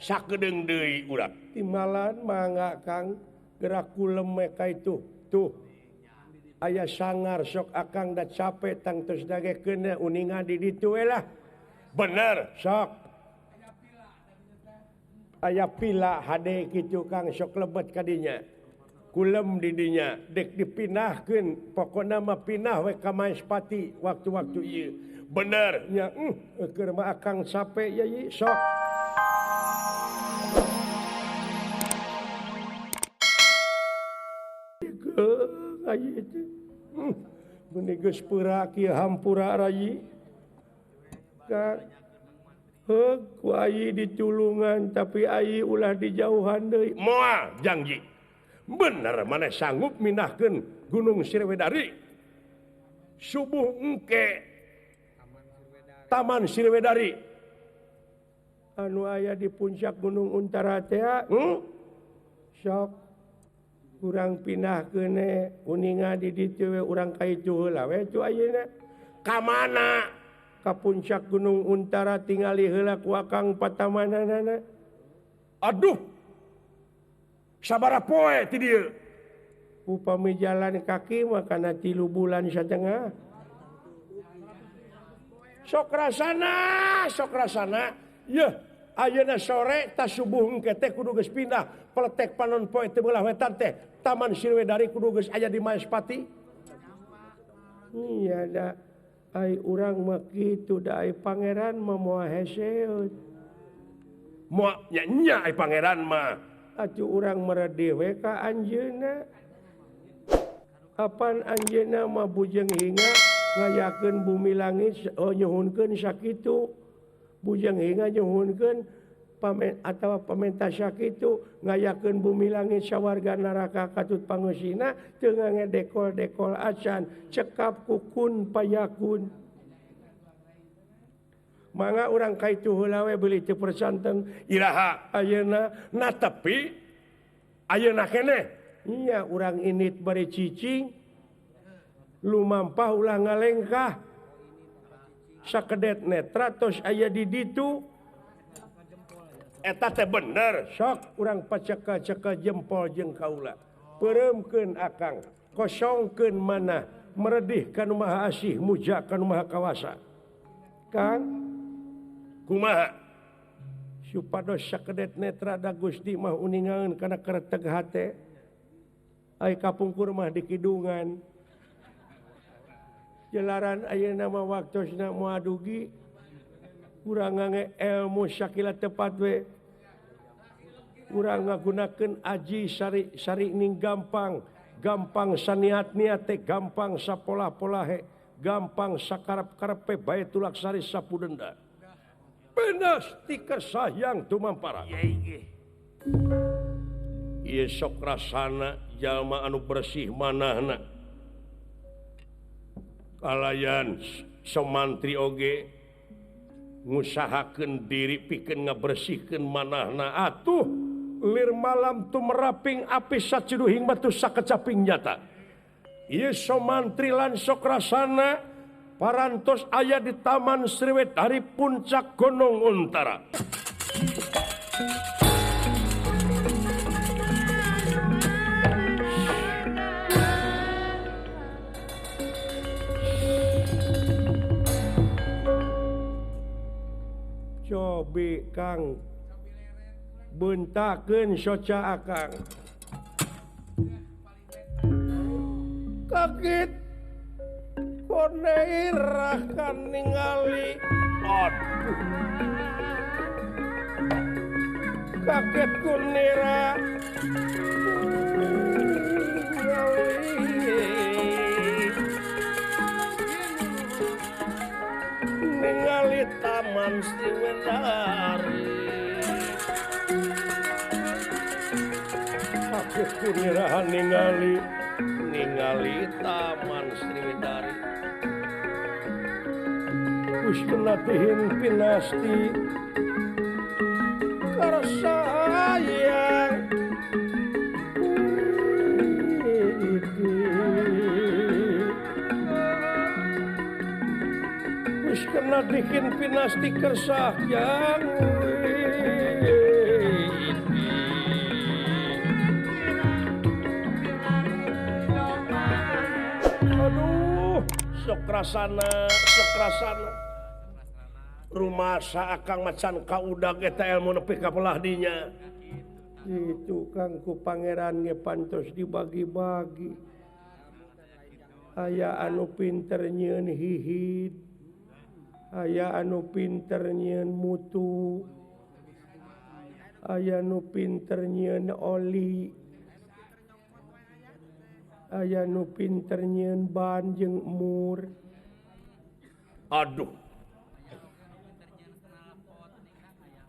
sakedeng deui urang Timbalan mangga Kang gerak kulem meka itu tuh aya sangar sok akang da capek tang tos dagekeun uningan di ditu we lah bener sok aya pila hade kitu Kang sok lebet kadinya kulem di dinya dek dipindahkeun pokona mah pindah we ka Maespati waktu-waktu ieu bener nya keur mah akang capek ya sok ayi itu meni geus peura kieu hampura rayi ka ku ayi di culungan tapi ayi ulah dijauhan deui moal janji bener maneh sanggup mindahkeun Gunung Sirwedari subuh engke Taman Sirwedari anu aya di puncak Gunung Untara teh sok urang pindahkeun uningan di ditu we urang ka itu heula we tu ayeuna ka mana ka puncak Gunung Untara tingali heula ku akang patamanana aduh sabaraha poe ti dieu upami jalan kaki mah kana 3 bulan satengah sok rasana yeuh ayeuna sore tas subuh engke teh kudu geus pindah peletek panon poe teu beulah wetan teh Taman Sirwedari kudu geus aya di Maespati iya da ai urang mah kitu da ai pangeran mah moal heseut moal nya ai pangeran mah atuh urang meredih we ka anjeunna apan anjeunna mah bujeng hinga ngayakeun bumi langit nyuhunkeun sakitu bujeng hinga nyuhunkeun atawa pamenta sakitu ngayakeun bumi langit sawarga neraka katut pangeusina teu ngedekol-dekol acan cekap kukun payakun mangga urang kaitu heula we beuli teu persanten iraha ayeuna na tepi ayeuna keneh iya urang init bari cicing lumampah ulah ngalengkah sakedet netra tos aya di ditu eta teh bener sok urang paceka-ceka jempol jeung kaula pereumkeun akang kosongkeun manah meredih kanu maha asih muja kanu maha kawasa Kang kumaha supados sakedet netra da Gusti mah uningaeun kana kareteg hate ai kapungkur mah di kidungan jelaran ayeuna mah waktosna moal dugi urang ngangge ilmu sakila tepat we urang ngagunakeun aji sari ning gampang saniat-niat teh gampang sapola-pola he gampang sakarep-karepe bae tulaksari sapudenda benas ti kesayang tumampara ieu sok rasana jalma anu bersih manahna kalayan somantri oge ngusahakeun diri pikeun ngabersihkeun manahna atuh lir malam tumeraping api saciduhing batu sakecaping nyata ieu somantri lan sok rasana parantos aya di Taman Sirwedari puncak Gunung Untara cobi Kang bentakeun soca akang kaget kone irah kan ningali aduh kaget kunira ningali Taman Sirwedari kaget kunira ningali Taman Sirwedari Kusnatihin pinasti karsayang geus kena bikin pinasti kersah yang aduh sok rasana rumah saakang macan kaudag eta ilmu nepi ka belah dinya itu Kang ku pangeran ge pantos dibagi-bagi aya anu pinter nyieun hihit aya anu pinter nyieun mutu aya nu pinter nyieun oli aya nu pinter nyieun ban jeung mur aduh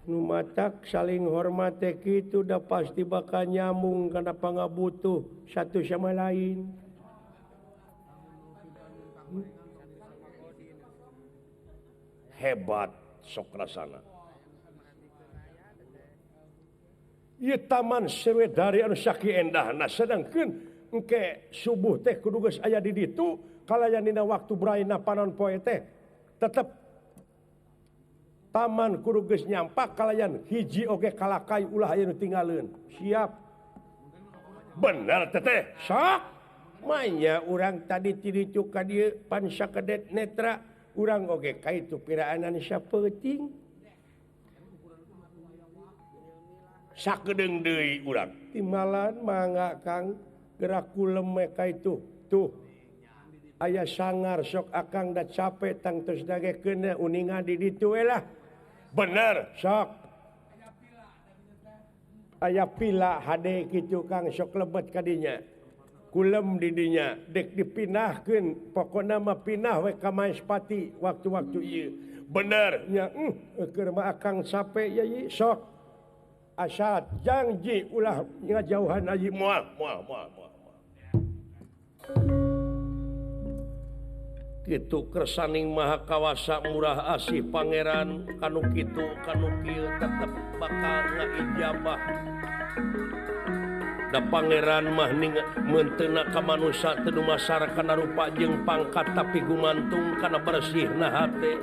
nu matak saling hormat teh kitu da pasti bakal nyambung kana pangabutuh satu sama lain hebat sok rasana ieu taman Sriwedari anu saki endahna sedangkeun engke subuh teh kudu geus aya di ditu kalayan dina waktu beraina panon poe teh tetep taman kudu geus nyampak kalayan hiji oge kalakai ulah aya nu tinggalin siap bener teteh sok manya urang tadi ti ditu ka dieu pan sakedet netra urang oge kaitu piraanan sapeuting sakedeung deui urang timbalan mangga Kang gerak kulem we kaitu tuh aya sangar sok akang da capek tang tos dagekeun uningan di ditu we lah bener sok aya pila hade kitu Kang sok lebet ka dinya kulem di dinya dek dipindahkeun pokona mah pindah we ka Maespati waktu-waktu ieu bener nya keur mah akang capek ya ieu sok asal janji ulah ngajauhan aji moal kitu kersaning maha kawasa murah asih pangeran kanu kitu kanu kieu tetep bakal ngaijabah da pangeran mah ning menteuna ka manusia teu dumasar kana rupa jeung pangkat tapi gumantung kana bersihna hate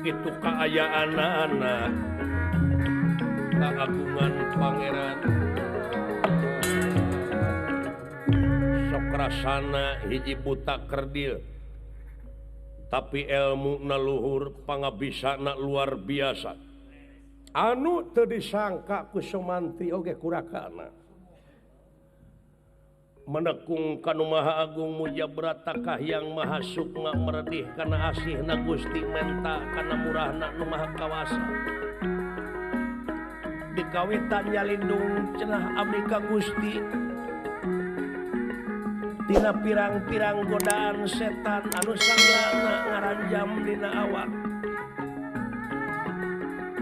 kitu kaayaanna keagungan pangeran sok rasana hiji buta kerdil tapi ilmu na luhur pangabisana luar biasa anu teu disangka ku Sumanti oge kurakana menekung kanu maha agung mujabrata kahyang maha sukma meredih kana asihna Gusti menta kana murahna nu maha kawasa dikawitan nyalindung cenah abdi ka Gusti tina pirang-pirang godaan setan anu sanglana ngaranjam dina awak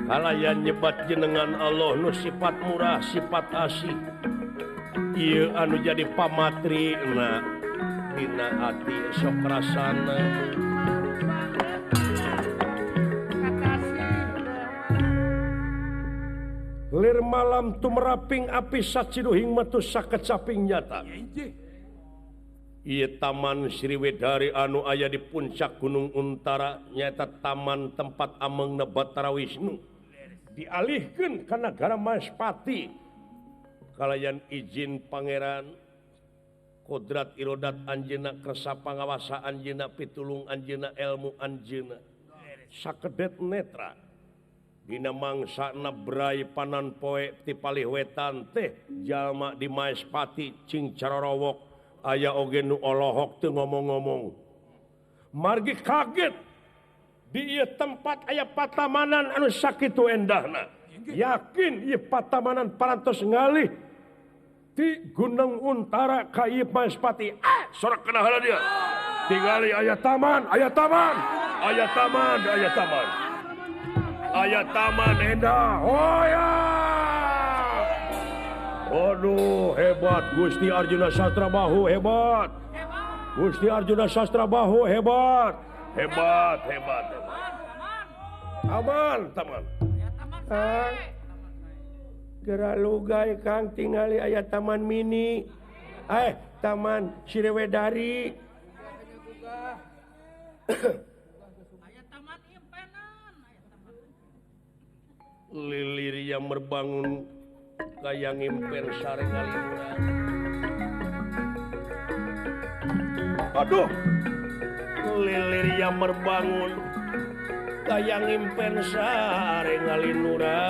kalayan nyebat jenengan Allah nu sifat murah sifat asih ieu anu jadi pamatrina dina ati sok rasana lir malam tumraping api saciduhing metu sakecaping nyata ieu taman Sriwedari anu aya di puncak Gunung Untara nyata taman tempat ameungna Batara Wisnu dialihkeun ka nagara Maespati kalayan izin pangeran kodrat irodat anjeunna kersa pangawasa anjeunna pitulung anjeunna ilmu anjeunna sakedet netra dina mangsana brai panan poe ti palih wetan teh jalma di Maespati cing carorowok aya oge nu olohok teu ngomong-ngomong margi kaget di ieu tempat aya patamanan anu sakitu endahna yakin ieu patamanan parantos ngalih ti Gunung Untara ka ieu Maespati sorak kana heula dia tingali aya taman aya taman endah oh ya waduh hebat Gusti Arjuna Sastrabahu hebat Gusti Arjuna Sastrabahu hebat aman taman geura lugay Kang tingali aya taman mini taman Sriwedari lilir yang berbangun kayak ngimpen sareng ngalindura. Aduh, lilir yang berbangun kayak ngimpen sareng ngalindura.